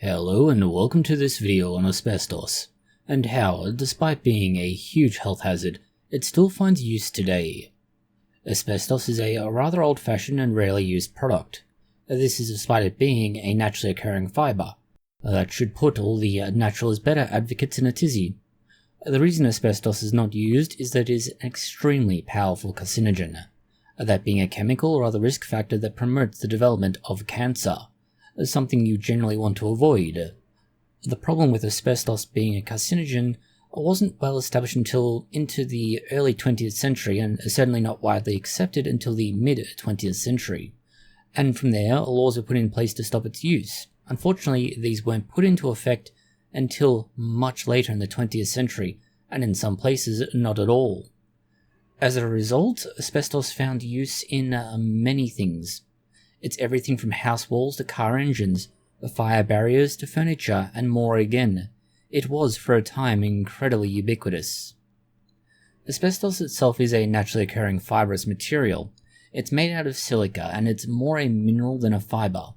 Hello and welcome to this video on asbestos, and how, despite being a huge health hazard, it still finds use today. Asbestos is a rather old-fashioned and rarely used product. This is despite it being a naturally occurring fibre. That should put all the natural is better advocates in a tizzy. The reason asbestos is not used is that it is an extremely powerful carcinogen, that being a chemical or other risk factor that promotes the development of cancer. Something you generally want to avoid. The problem with asbestos being a carcinogen wasn't well established until into the early 20th century, and certainly not widely accepted until the mid-20th century. And from there, laws were put in place to stop its use. Unfortunately, these weren't put into effect until much later in the 20th century, and in some places, not at all. As a result, asbestos found use in many things. It's everything from house walls to car engines, fire barriers to furniture, and more again. It was, for a time, incredibly ubiquitous. Asbestos itself is a naturally occurring fibrous material. It's made out of silica, and it's more a mineral than a fibre.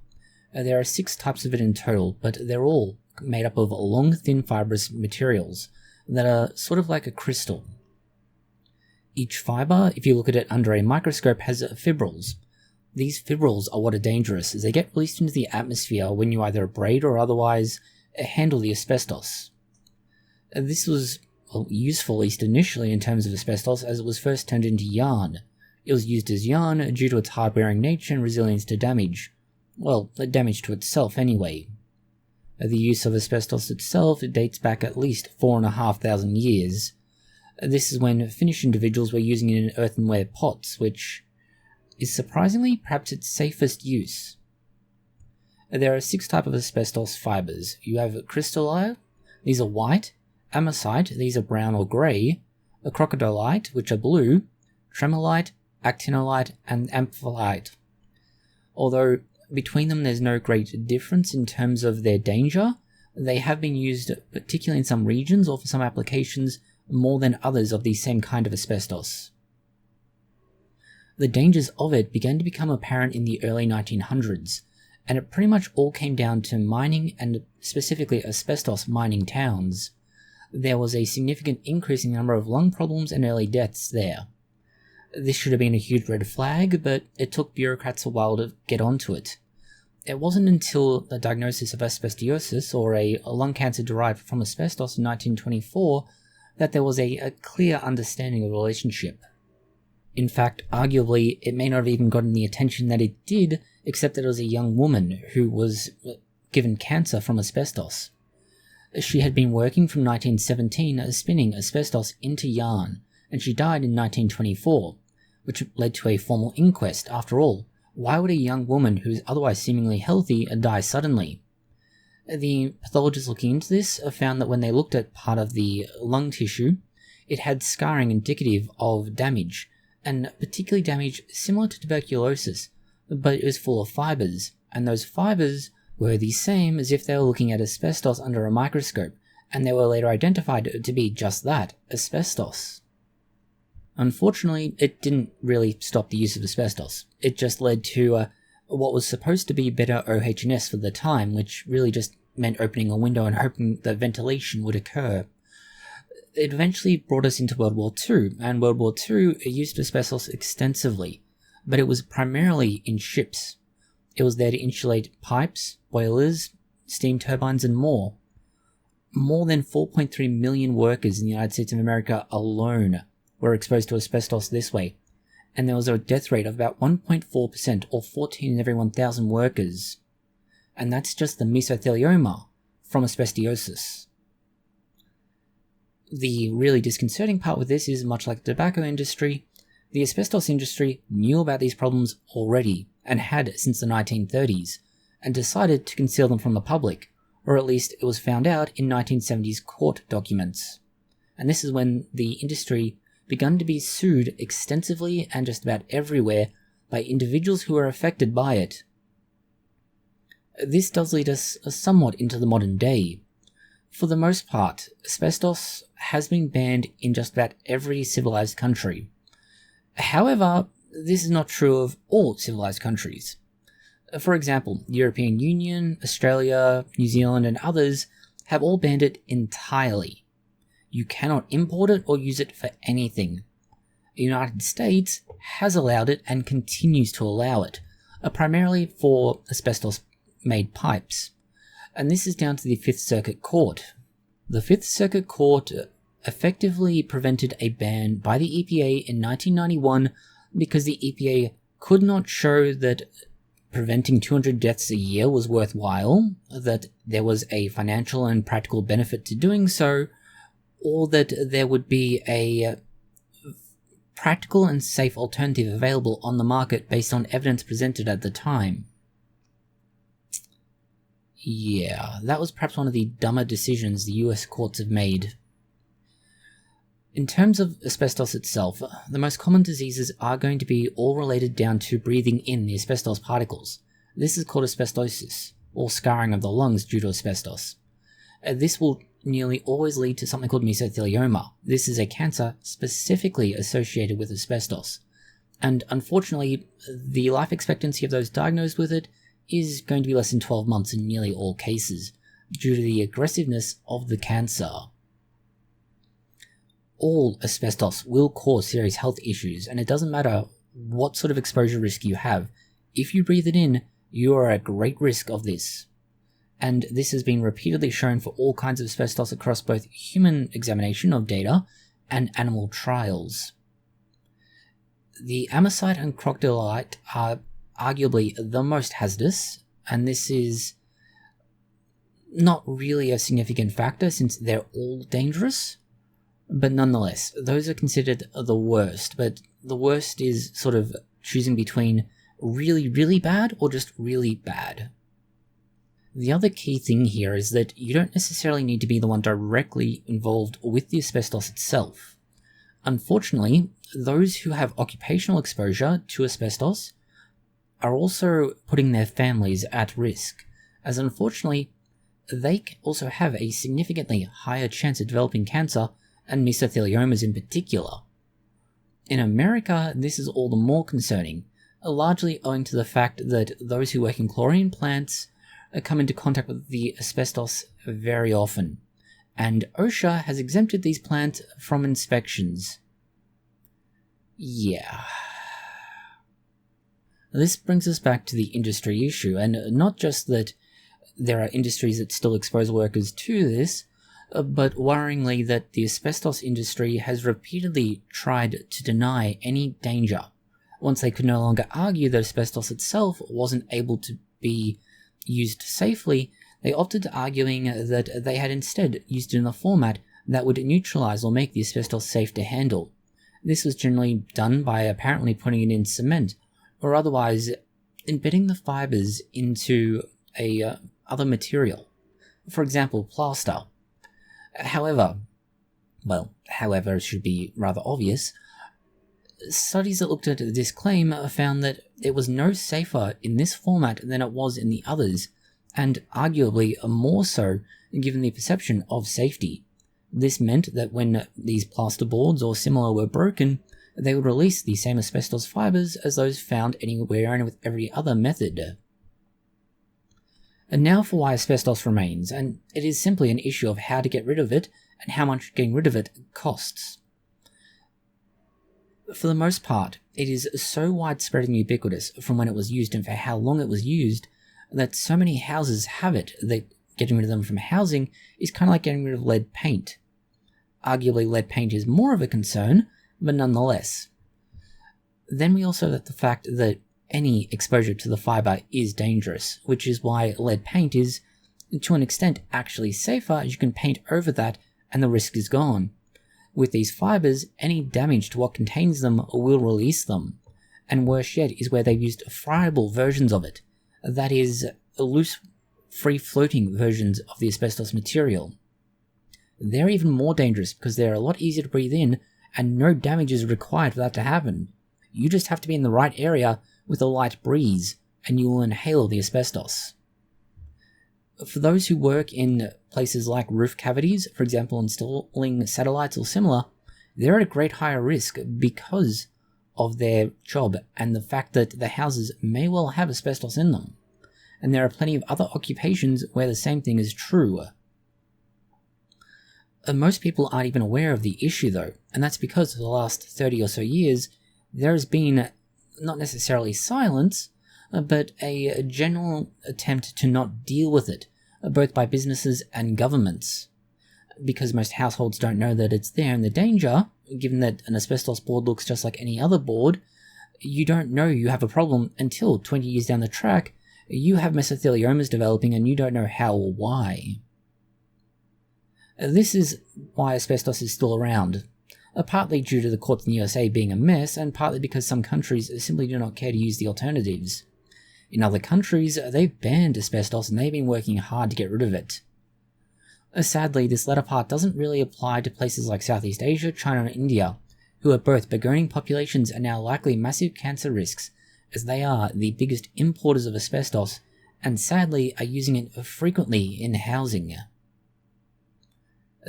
There are 6 types of it in total, but they're all made up of long, thin fibrous materials that are sort of like a crystal. Each fibre, if you look at it under a microscope, has fibrils. These fibrils are what are dangerous, as they get released into the atmosphere when you either abrade or otherwise handle the asbestos. This was useful, at least initially, in terms of asbestos, as it was first turned into yarn. It was used as yarn due to its hard-wearing nature and resilience to damage. Well, damage to itself anyway. The use of asbestos itself dates back at least 4,500 years. This is when Finnish individuals were using it in earthenware pots, which is surprisingly perhaps its safest use. There are 6 types of asbestos fibres. You have crystallite, these are white; amosite, these are brown or grey; crocodilite, which are blue; tremolite, actinolite, and amphilite. Although between them there's no great difference in terms of their danger, they have been used particularly in some regions or for some applications more than others of the same kind of asbestos. The dangers of it began to become apparent in the early 1900s, and it pretty much all came down to mining and specifically asbestos mining towns. There was a significant increase in the number of lung problems and early deaths there. This should have been a huge red flag, but it took bureaucrats a while to get onto it. It wasn't until the diagnosis of asbestosis, or a lung cancer derived from asbestos in 1924, that there was a clear understanding of the relationship. In fact, arguably, it may not have even gotten the attention that it did, except that it was a young woman who was given cancer from asbestos. She had been working from 1917 spinning asbestos into yarn, and she died in 1924, which led to a formal inquest. After all, why would a young woman who's otherwise seemingly healthy die suddenly? The pathologists looking into this found that when they looked at part of the lung tissue, it had scarring indicative of damage, and particularly damage similar to tuberculosis, but it was full of fibres, and those fibres were the same as if they were looking at asbestos under a microscope, and they were later identified to be just that, asbestos. Unfortunately, it didn't really stop the use of asbestos. It just led to what was supposed to be better OH&S for the time, which really just meant opening a window and hoping that ventilation would occur. It eventually brought us into World War II, and World War II used asbestos extensively, but it was primarily in ships. It was there to insulate pipes, boilers, steam turbines, and more. More than 4.3 million workers in the United States of America alone were exposed to asbestos this way, and there was a death rate of about 1.4%, or 14 in every 1,000 workers. And that's just the mesothelioma from asbestosis. The really disconcerting part with this is, much like the tobacco industry, the asbestos industry knew about these problems already, and had since the 1930s, and decided to conceal them from the public, or at least it was found out in 1970s court documents. And this is when the industry began to be sued extensively and just about everywhere by individuals who were affected by it. This does lead us somewhat into the modern day. For the most part, asbestos has been banned in just about every civilized country. However, this is not true of all civilized countries. For example, the European Union, Australia, New Zealand, and others have all banned it entirely. You cannot import it or use it for anything. The United States has allowed it and continues to allow it, primarily for asbestos-made pipes. And this is down to the Fifth Circuit Court. The Fifth Circuit Court effectively prevented a ban by the EPA in 1991 because the EPA could not show that preventing 200 deaths a year was worthwhile, that there was a financial and practical benefit to doing so, or that there would be a practical and safe alternative available on the market based on evidence presented at the time. Yeah, that was perhaps one of the dumber decisions the US courts have made. In terms of asbestos itself, the most common diseases are going to be all related down to breathing in the asbestos particles. This is called asbestosis, or scarring of the lungs due to asbestos. This will nearly always lead to something called mesothelioma. This is a cancer specifically associated with asbestos. And unfortunately, the life expectancy of those diagnosed with it is going to be less than 12 months in nearly all cases, due to the aggressiveness of the cancer. All asbestos will cause serious health issues, and it doesn't matter what sort of exposure risk you have. If you breathe it in, you are at great risk of this. And this has been repeatedly shown for all kinds of asbestos across both human examination of data and animal trials. The amosite and crocodilite are arguably the most hazardous, and this is not really a significant factor since they're all dangerous. But nonetheless, those are considered the worst, but the worst is sort of choosing between really, really bad or just really bad. The other key thing here is that you don't necessarily need to be the one directly involved with the asbestos itself. Unfortunately, those who have occupational exposure to asbestos are also putting their families at risk, as unfortunately, they also have a significantly higher chance of developing cancer, and mesotheliomas in particular. In America, this is all the more concerning, largely owing to the fact that those who work in chlorine plants come into contact with the asbestos very often, and OSHA has exempted these plants from inspections. Yeah. This brings us back to the industry issue, and not just that there are industries that still expose workers to this, but worryingly that the asbestos industry has repeatedly tried to deny any danger. Once they could no longer argue that asbestos itself wasn't able to be used safely, they opted to arguing that they had instead used it in a format that would neutralize or make the asbestos safe to handle. This was generally done by apparently putting it in cement, or otherwise embedding the fibers into a other material. For example, plaster. However, it should be rather obvious, studies that looked at this claim found that it was no safer in this format than it was in the others, and arguably more so given the perception of safety. This meant that when these plasterboards or similar were broken, they would release the same asbestos fibers as those found anywhere and with every other method. And now for why asbestos remains, and it is simply an issue of how to get rid of it and how much getting rid of it costs. For the most part, it is so widespread and ubiquitous from when it was used and for how long it was used that so many houses have it that getting rid of them from housing is kind of like getting rid of lead paint. Arguably lead paint is more of a concern, but nonetheless. Then we also have the fact that any exposure to the fiber is dangerous, which is why lead paint is, to an extent, actually safer as you can paint over that and the risk is gone. With these fibers, any damage to what contains them will release them, and worse yet is where they've used friable versions of it, that is, loose, free-floating versions of the asbestos material. They're even more dangerous because they're a lot easier to breathe in and no damage is required for that to happen. You just have to be in the right area with a light breeze, and you will inhale the asbestos. For those who work in places like roof cavities, for example installing satellites or similar, they're at a great higher risk because of their job and the fact that the houses may well have asbestos in them. and there are plenty of other occupations where the same thing is true. Most people aren't even aware of the issue though, and that's because for the last 30 or so years, there has been not necessarily silence, but a general attempt to not deal with it, both by businesses and governments. Because most households don't know that it's there and the danger, given that an asbestos board looks just like any other board, you don't know you have a problem until 20 years down the track, you have mesotheliomas developing and you don't know how or why. This is why asbestos is still around, partly due to the courts in the USA being a mess, and partly because some countries simply do not care to use the alternatives. In other countries, they've banned asbestos and they've been working hard to get rid of it. Sadly, this latter part doesn't really apply to places like Southeast Asia, China and India, who are both burgeoning populations and now likely massive cancer risks, as they are the biggest importers of asbestos, and sadly are using it frequently in housing.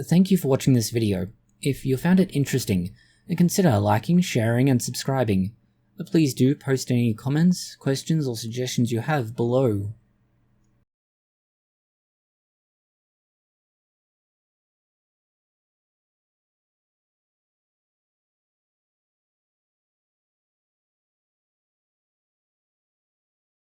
Thank you for watching this video. If you found it interesting, consider liking, sharing and subscribing. Please do post any comments, questions or suggestions you have below.